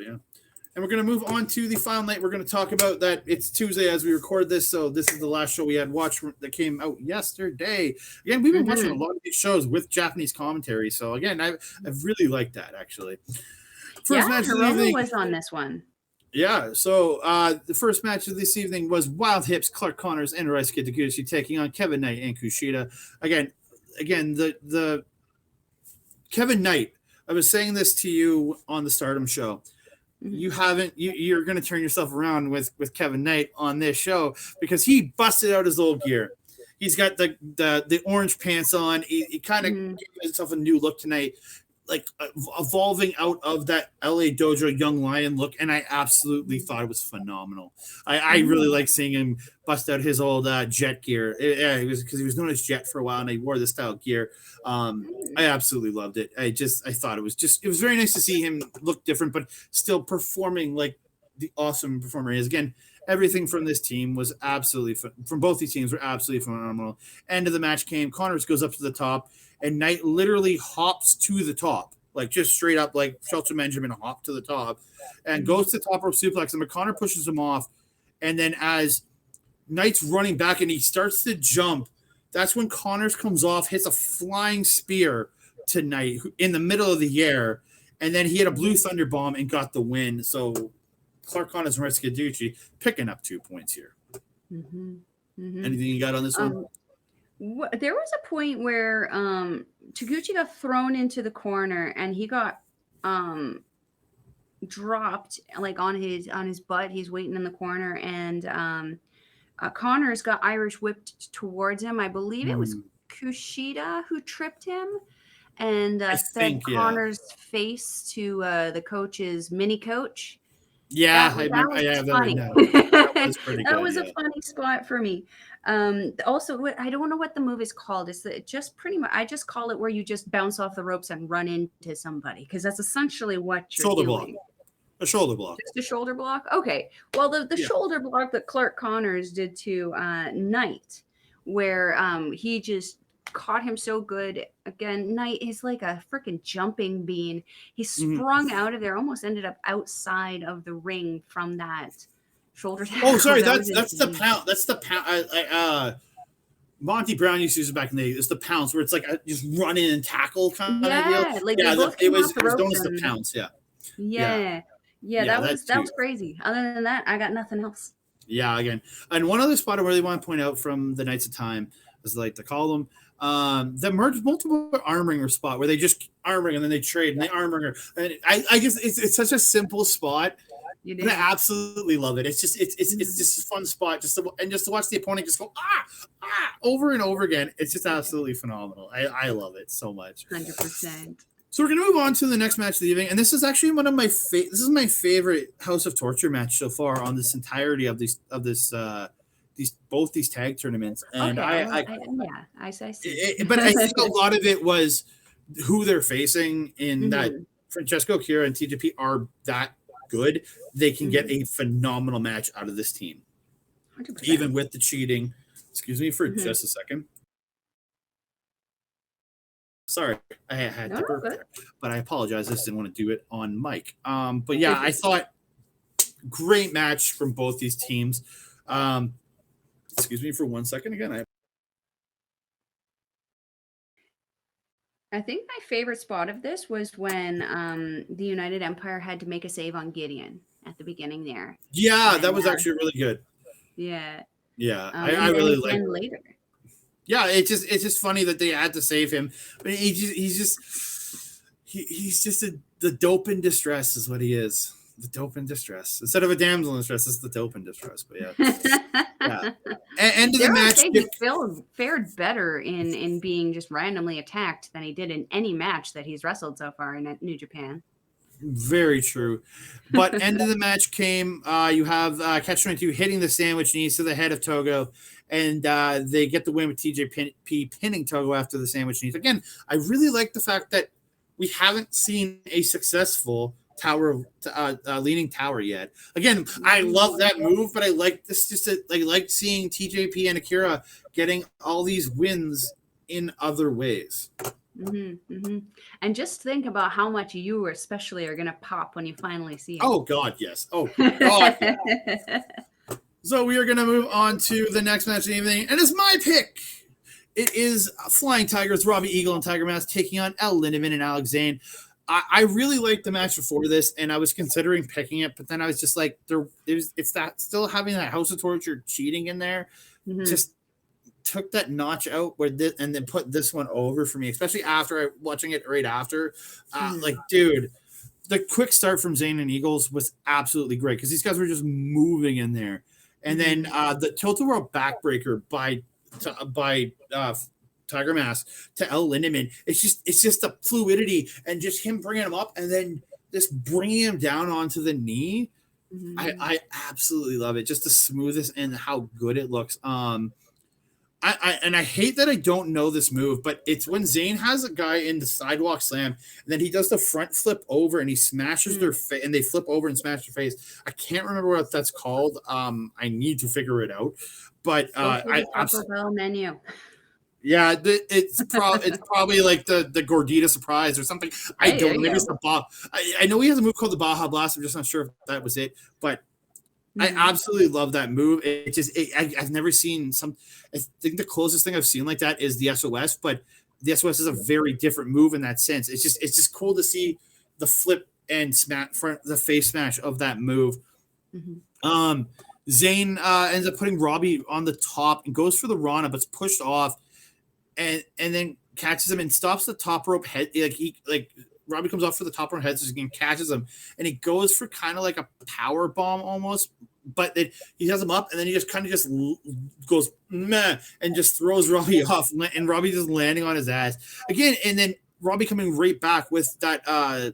Yeah. And we're going to move on to the final night. We're going to talk about that. It's Tuesday as we record this, so this is the last show we had watched that came out yesterday. Again, we've been watching a lot of these shows with Japanese commentary, so again, I've really liked that, actually. First match of the evening was on this one. Yeah, so the first match of this evening was Wild Hips, Clark Connors, and Ryusuke Taguchi taking on Kevin Knight and Kushida. Again, the Kevin Knight, I was saying this to you on the Stardom show. You're going to turn yourself around with Kevin Knight on this show because he busted out his old gear. He's got the orange pants on. He kind of gave himself a new look tonight, like evolving out of that LA Dojo Young Lion look, and I absolutely thought it was phenomenal. I really like seeing him bust out his old Jet gear. It was because he was known as Jet for a while, and he wore this style of gear. I absolutely loved it. I thought it was very nice to see him look different, but still performing like the awesome performer he is. Again, everything from this team was absolutely from both these teams were absolutely phenomenal. End of the match came. Connors goes up to the top, and Knight literally hops to the top, like just straight up, like Shelton Benjamin hop to the top, and goes to the top rope suplex. And McConnor pushes him off, and then as Knight's running back and he starts to jump, that's when Connors comes off, hits a flying spear to Knight in the middle of the air, and then he had a blue thunder bomb and got the win. So Clark Connors and Ryusuke Taguchi picking up 2 points here. Anything you got on this one? There was a point where Taguchi got thrown into the corner and he got dropped like on his butt. He's waiting in the corner, and Connors got Irish whipped towards him. I believe it was Kushida who tripped him and sent Connors' face to the coach's mini coach. Yeah, that was funny. That was pretty good. That was a funny spot for me. Also, I don't know what the move is called. It's just pretty much, I just call it where you just bounce off the ropes and run into somebody, because that's essentially what you're shoulder doing. block. A shoulder block. Just a shoulder block? Okay. Well, the shoulder block that Clark Connors did to Knight, where he just caught him so good. Again, Knight is like a freaking jumping bean. He sprung out of there, almost ended up outside of the ring from that shoulder tackle. Oh, sorry, that's the pound. That's the pound. Monty Brown used to use it back in the day. It's the pounce, where it's like just run in and tackle kind of deal. Like it was known as the pounce. Yeah, that was crazy. Other than that, I got nothing else. Yeah, again, and one other spot I really want to point out from the Knights of Time, as I like to call them, the multiple arm ringer spot where they just arm ring and then they trade and they arm ringer. And I guess it's such a simple spot. But I absolutely love it. It's just a fun spot just to watch the opponent just go over and over again. It's just absolutely phenomenal. I love it so much. 100%. So we're gonna move on to the next match of the evening, and this is actually one of my this is my favorite House of Torture match so far on this entirety of both these tag tournaments. And I see. But I think a lot of it was who they're facing in that Francesco, Akira, and TJP are that good. They can get a phenomenal match out of this team, 100%. even with the cheating. Excuse me for just a second. Sorry, I had to burp there, but I apologize. I just didn't want to do it on mic. But yeah, I thought great match from both these teams. Excuse me for 1 second again. I think my favorite spot of this was when the United Empire had to make a save on Gideon at the beginning there. Yeah, that was actually really good. Yeah. Yeah, I really like it. Later. Yeah, it's just funny that they had to save him, but he's just the dope in distress is what he is. The dope in distress instead of a damsel in distress. It's the dope in distress. But yeah. End of the match. He fared better in being just randomly attacked than he did in any match that he's wrestled so far in New Japan. Very true. But end of the match came. You have Catch-22 hitting the sandwich knees to the head of Togo, and they get the win with TJP pinning Togo after the sandwich knees. Again, I really like the fact that we haven't seen a successful leaning tower yet. Again, I love that move, but I like this I like seeing TJP and Akira getting all these wins in other ways. And just think about how much you especially are gonna pop when you finally see it. Oh God, yes. Oh God. Yes. So we are gonna move on to the next match of the evening, and it's my pick. It is Flying Tigers, Robbie Eagle and Tiger Mask taking on El Lindaman and Alex Zayne. I really liked the match before this, and I was considering picking it, but then I was just like, it's that still having that House of Torture cheating in there, just took that notch out and then put this one over for me, especially after watching it right after. Like, dude, the quick start from Zayne and Eagles was absolutely great because these guys were just moving in there, and then the Tilt-A-Whirl backbreaker by Tiger Mask to El Lindaman. It's just the fluidity and just him bringing him up and then just bringing him down onto the knee. I absolutely love it. Just the smoothest and how good it looks. I hate that I don't know this move, but it's when Zayne has a guy in the sidewalk slam, and then he does the front flip over and he smashes their face, and they flip over and smash their face. I can't remember what that's called. I need to figure it out. But I absolutely menu. Yeah, it's probably like the Gordita surprise or something. I don't know. Maybe it's the Bob. I know he has a move called the Baja Blast. I'm just not sure if that was it, but I absolutely love that move. I've never seen some. I think the closest thing I've seen like that is the SOS, but the SOS is a very different move in that sense. It's just cool to see the flip and the face smash of that move. Zayne ends up putting Robbie on the top and goes for the Rana, but it's pushed off, and then catches him and stops the top rope head. Robbie comes off for the top rope head, so he catches him, and he goes for kind of like a power bomb almost, but then he has him up, and then he just kind of just goes meh and just throws Robbie off, and Robbie just landing on his ass again, and then Robbie coming right back with that I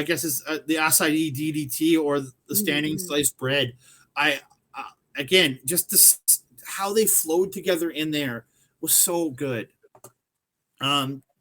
guess is the acai DDT or the standing sliced bread. Again, just how they flowed together in there was so good.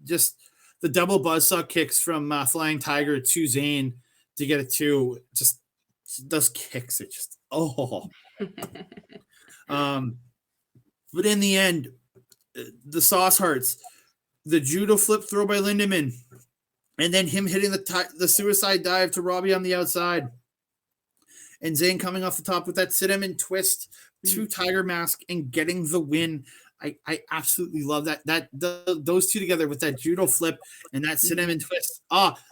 Just the double buzzsaw kicks from Flying Tiger to Zayne to get it to just those kicks are just but in the end, the sauce hearts, the judo flip throw by Lindaman, and then him hitting the suicide dive to Robbie on the outside, and Zayne coming off the top with that sit him and twist to Tiger Mask and getting the win. I absolutely love that. Those two together with that judo flip and that sit him and twist.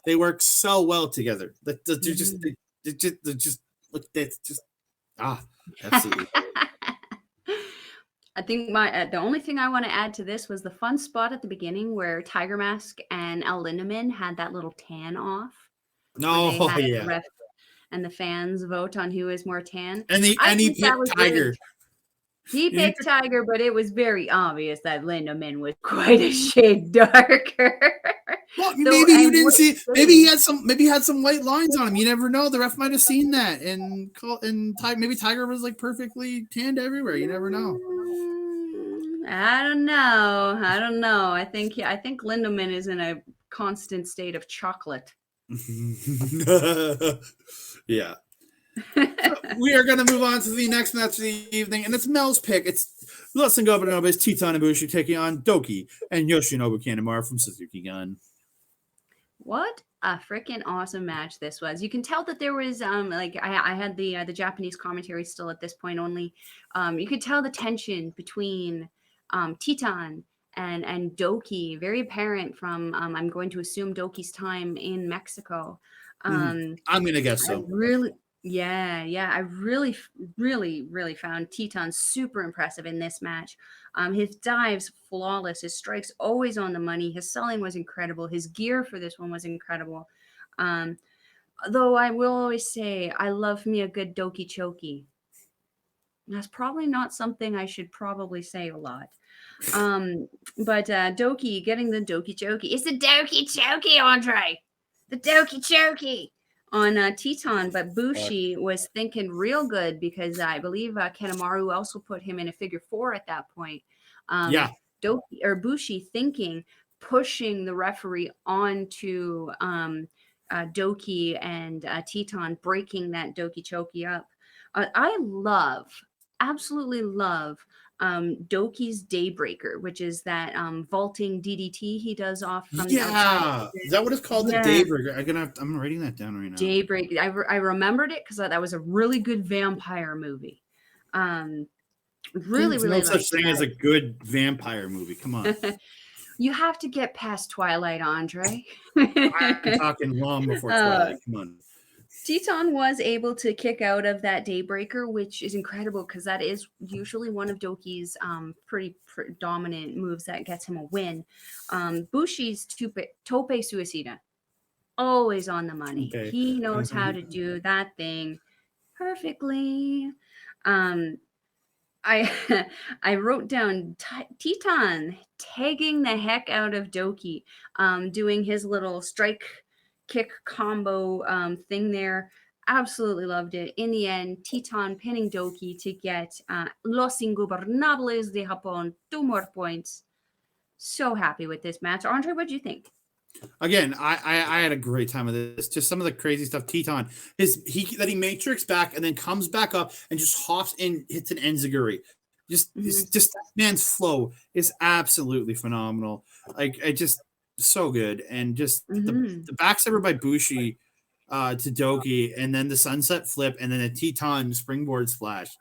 They work so well together. Absolutely. I think the only thing I want to add to this was the fun spot at the beginning where Tiger Mask and El Lindaman had that little tan off. The ref and the fans vote on who is more tan. And he picked Tiger. Good. He picked Tiger, but it was very obvious that Lindaman was quite a shade darker. Well, maybe you didn't see. Maybe he had some white lines on him. You never know. The ref might have seen that, and maybe Tiger was like perfectly tanned everywhere. You never know. I don't know. I think Lindaman is in a constant state of chocolate. Yeah. We are going to move on to the next match of the evening, and it's Mel's pick. It's less than Gobernoba's Titan and Bushi taking on Douki and Yoshinobu Kanemaru from Suzuki Gun. What a freaking awesome match this was. You can tell that there was I had the Japanese commentary still at this point only. You could tell the tension between Titan and Douki, very apparent from I'm going to assume Douki's time in Mexico. I'm going to guess so. I really, really, really found Titan super impressive in this match. His dives flawless, his strikes always on the money, his selling was incredible, his gear for this one was incredible. Though I will always say I love me a good Douki Choki. That's probably not something I should probably say a lot. But Douki getting the Douki Choki. It's the Douki Choki, Andre. The Douki Choki on Titan, but Bushi was thinking real good because I believe Kanemaru also put him in a figure 4 at that point. Bushi thinking, pushing the referee onto Douki and Titan, breaking that Douki Choki up. I absolutely love Douki's Daybreaker, which is that vaulting DDT he does off from the outside. Yeah, is that what it's called? The Daybreaker. I'm writing that down right now. Daybreaker. I remembered it because that was a really good vampire movie. Really, There's really no such thing as a good vampire movie. Come on. You have to get past Twilight, Andre. I'm talking long before Twilight. Come on. Teton was able to kick out of that Daybreaker, which is incredible because that is usually one of Douki's pretty dominant moves that gets him a win. Bushi's Tope Suicida, always on the money. Okay. He knows how to do that thing perfectly. I wrote down Teton tagging the heck out of Douki, doing his little strike kick combo thing there. Absolutely loved it. In the end, Teton pinning Douki to get Los Ingobernables de Japón 2 more points. So happy with this match. Andre, what do you think? Again, I had a great time with this. Just some of the crazy stuff. Teton, he matrix back and then comes back up and just hops in, hits an enziguri. Just that man's flow is absolutely phenomenal. Like so good. And just the backstabber by Bushi to Douki, and then the sunset flip, and then a Teton springboard splash.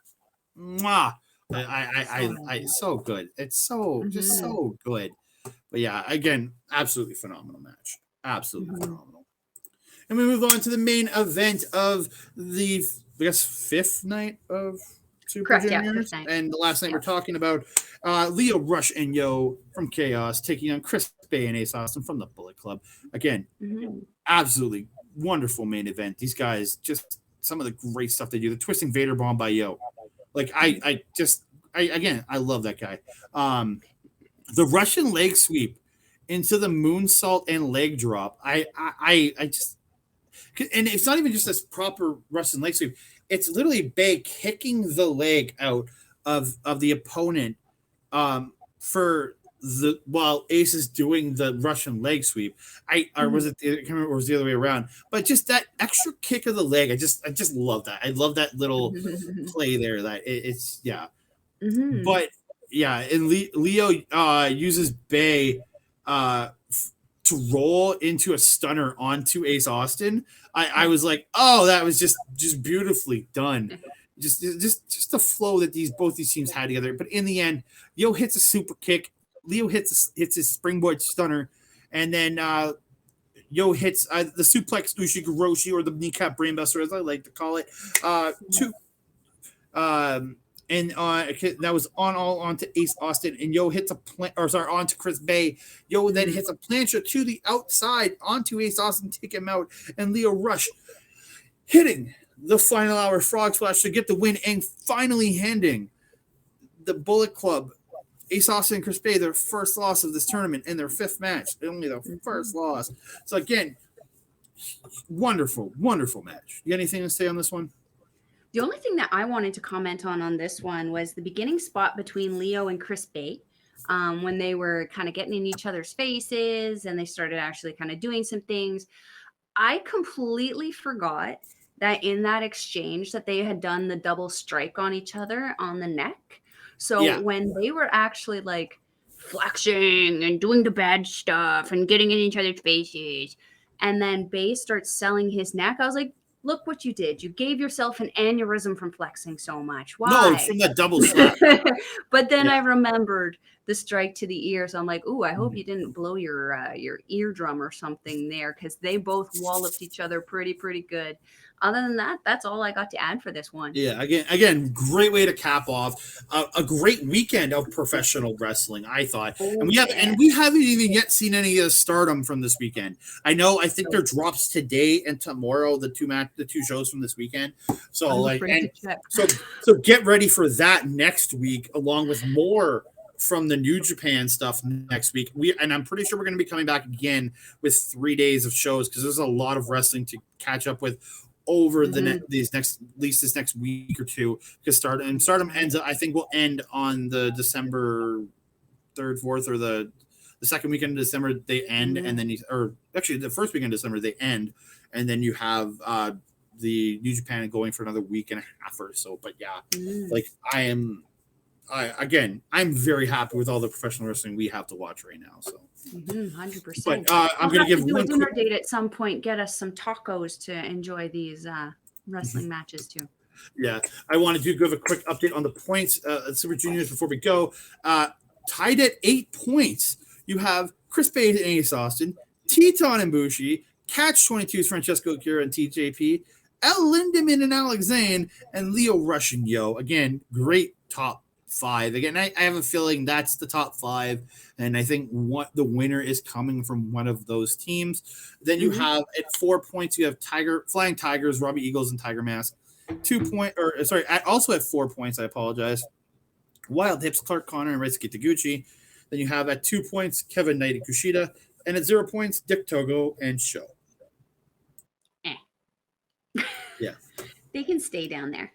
Mwah! I so good. It's so just so good. But yeah, again, absolutely phenomenal match. Absolutely phenomenal. And we move on to the main event of the, I guess, 5th night of Super Juniors. And the last night we're talking about Lio Rush and Yo from Chaos taking on Chrsi and Ace Austin from the Bullet Club. Again, absolutely wonderful main event. These guys, just some of the great stuff they do. The twisting Vader bomb by Yo. Like, I love that guy. The Russian leg sweep into the moonsault and leg drop. I just, and it's not even just this proper Russian leg sweep. It's literally Bay kicking the leg out of the opponent while Ace is doing the Russian leg sweep. I can't remember, it was the other way around. But just that extra kick of the leg, I just love that. I love that little play there. That it's yeah. But yeah, and Leo uses Bay to roll into a stunner onto Ace Austin. I was like, oh, that was just beautifully done. Just the flow that both these teams had together. But in the end, Yo hits a super kick. Leo hits his springboard stunner, and then Yo hits the suplex Ushigoroshi, or the kneecap brainbuster, as I like to call it. And that was onto Ace Austin, and Yo hits onto Chris Bay. Yo then hits a plancha to the outside onto Ace Austin, take him out, and Lio Rush hitting the final hour frog splash to get the win, and finally handing the Bullet Club, Ace Austin and Chris Bay, their first loss of this tournament in their 5th match. Only their first loss. So again, wonderful, wonderful match. You got anything to say on this one? The only thing that I wanted to comment on this one was the beginning spot between Leo and Chris Bay, when they were kind of getting in each other's faces and they started actually kind of doing some things. I completely forgot that in that exchange that they had done the double strike on each other on the neck. So when they were actually like flexing and doing the bad stuff and getting in each other's faces, and then Bay starts selling his neck, I was like, look what you did. You gave yourself an aneurysm from flexing so much. Why? No, from that double strike. But then I remembered the strike to the ear. So I'm like, ooh, I hope you didn't blow your eardrum or something there, because they both walloped each other pretty good. Other than that, that's all I got to add for this one. Yeah, again, great way to cap off a great weekend of professional wrestling, I thought. And we haven't even yet seen any of the stardom from this weekend. I think there drops today and tomorrow, the two shows from this weekend. So so get ready for that next week, along with more from the New Japan stuff next week. I'm pretty sure we're going to be coming back again with 3 days of shows, because there's a lot of wrestling to catch up with over this next week or two, because Stardom ends up, I think, will end on the December 3rd, 4th, or the second weekend of December they end, and then actually the first weekend of December they end, and then you have the New Japan going for another week and a half or so. But yeah, like I am I'm very happy with all the professional wrestling we have to watch right now. So 100%. But I'm going to give do a one dinner quick, date at some point. Get us some tacos to enjoy these wrestling matches too. yeah. I want to give a quick update on the points at Super Juniors before we go. Tied at 8 points, you have Chris Bay and Ace Austin, Teton and Bushi, Catch 22's Francesco, Akira, and TJP, El Lindaman and Alex Zayne, and Leo Rush and Yo. Again, great top 5. Again, I have a feeling that's the top 5, and I think the winner is coming from one of those teams. Then you have at 4 points, you have Flying Tigers, Robbie Eagles, and Tiger Mask. Also at 4 points, I apologize, Wild Hips, Clark Connor, and Ryusuke Taguchi. Then you have at 2 points, Kevin Knight and Kushida, and at 0 points, Dick Togo and Sho. Yeah, they can stay down there.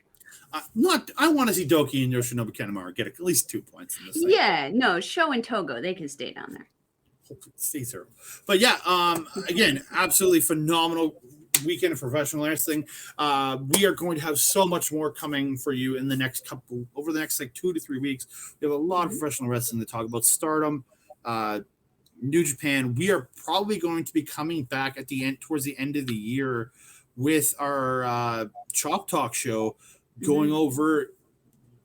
I want to see Douki and Yoshinobu Kanemaru get at least 2 points in this thing. Yeah, no, Sho and Togo, they can stay down there. Hopefully stay 0. But yeah, again, absolutely phenomenal weekend of professional wrestling. We are going to have so much more coming for you in the next over the next like 2 to 3 weeks. We have a lot of professional wrestling to talk about. Stardom, New Japan. We are probably going to be coming back at the end, towards the end of the year, with our Chalk Talk show, going over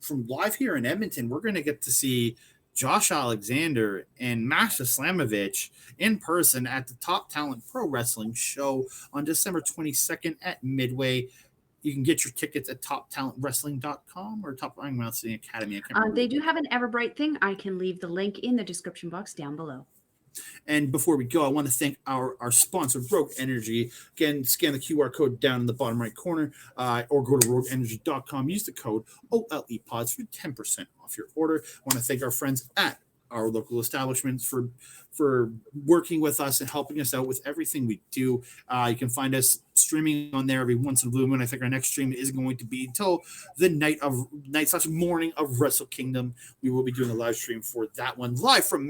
from live here in Edmonton. We're going to get to see Josh Alexander and Masha Slamovich in person at the Top Talent Pro Wrestling show on December 22nd at Midway. You can get your tickets at toptalentwrestling.com or Top Wrestling Academy. They do have an Everbright thing. I can leave the link in the description box down below. And before we go, I want to thank our sponsor, Rogue Energy. Again, scan the QR code down in the bottom right corner or go to rogueenergy.com. Use the code OLEPODS for 10% off your order. I want to thank our friends at our local establishments for working with us and helping us out with everything we do. You can find us streaming on there every once in a blue moon. I think our next stream is going to be until the morning of Wrestle Kingdom. We will be doing a live stream for that one, live from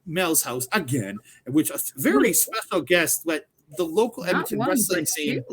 Mel's house again, which a very special guest, but the local Edmonton wrestling scene.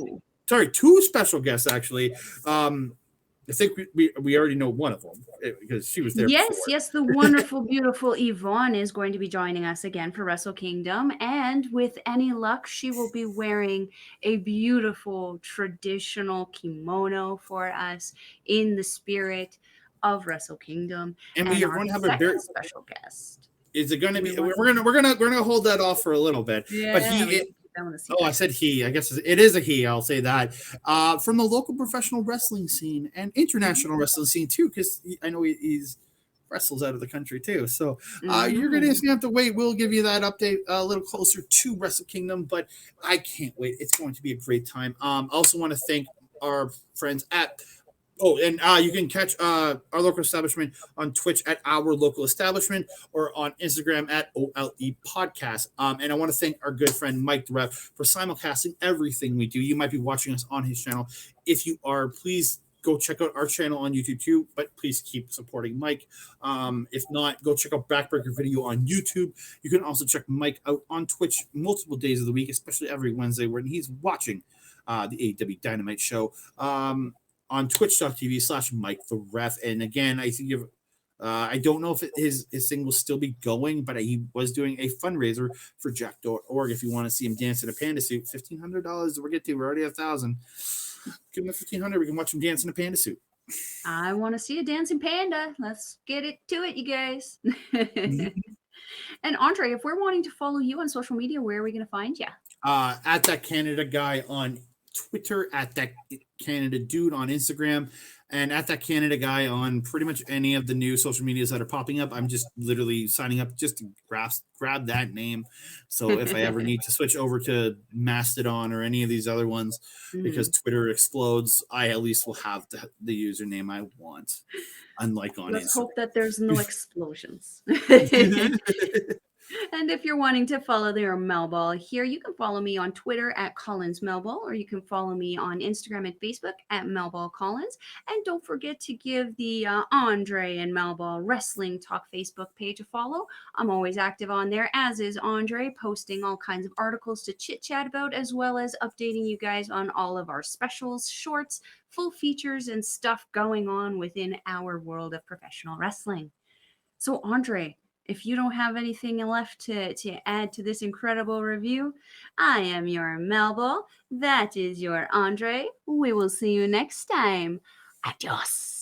Sorry, 2 special guests actually. I think we already know one of them because she was there. Yes, the wonderful, beautiful Yvonne is going to be joining us again for Wrestle Kingdom, and with any luck, she will be wearing a beautiful traditional kimono for us in the spirit of Wrestle Kingdom. And we are going to have a very special guest. Is it going to be? We're gonna hold that off for a little bit. Yeah, but I said he. I guess it is a he. I'll say that. From the local professional wrestling scene and international wrestling scene too, because I know he's wrestles out of the country too. So you're gonna have to wait. We'll give you that update a little closer to Wrestle Kingdom, but I can't wait. It's going to be a great time. Also want to thank our friends at. And you can catch our local establishment on Twitch at Our Local Establishment or on Instagram at OLE Podcast. And I want to thank our good friend Mike the Ref for simulcasting everything we do. You might be watching us on his channel. If you are, please go check out our channel on YouTube too, but please keep supporting Mike. If not, go check out Backbreaker Video on YouTube. You can also check Mike out on Twitch multiple days of the week, especially every Wednesday when he's watching the AEW Dynamite show. On twitch.tv/Mike the Ref. And again, I think I don't know if his thing will still be going, but he was doing a fundraiser for Jack.org. If you want to see him dance in a panda suit, $1,500 we're already at $1,000. Give him $1,500. We can watch him dance in a panda suit. I want to see a dancing panda. Let's get it to it, you guys. And Andre, if we're wanting to follow you on social media, where are we going to find you? At That Canada Guy on Twitter, at That Canada Dude on Instagram, and at That Canada Guy on pretty much any of the new social medias that are popping up. I'm just literally signing up just to grab that name. So if I ever need to switch over to Mastodon or any of these other ones, because Twitter explodes, I at least will have the username I want. Unlike on Let's Instagram. hope that there's no explosions. And if you're wanting to follow their Melball here, you can follow me on Twitter at Collins Melball, or you can follow me on Instagram and Facebook at Melball Collins. And don't forget to give the Andre and Melball Wrestling Talk Facebook page a follow. I'm always active on there, as is Andre, posting all kinds of articles to chit chat about, as well as updating you guys on all of our specials, shorts, full features, and stuff going on within our world of professional wrestling. So, Andre, if you don't have anything left to add to this incredible review, I am your Melball. That is your Andre. We will see you next time. Adios.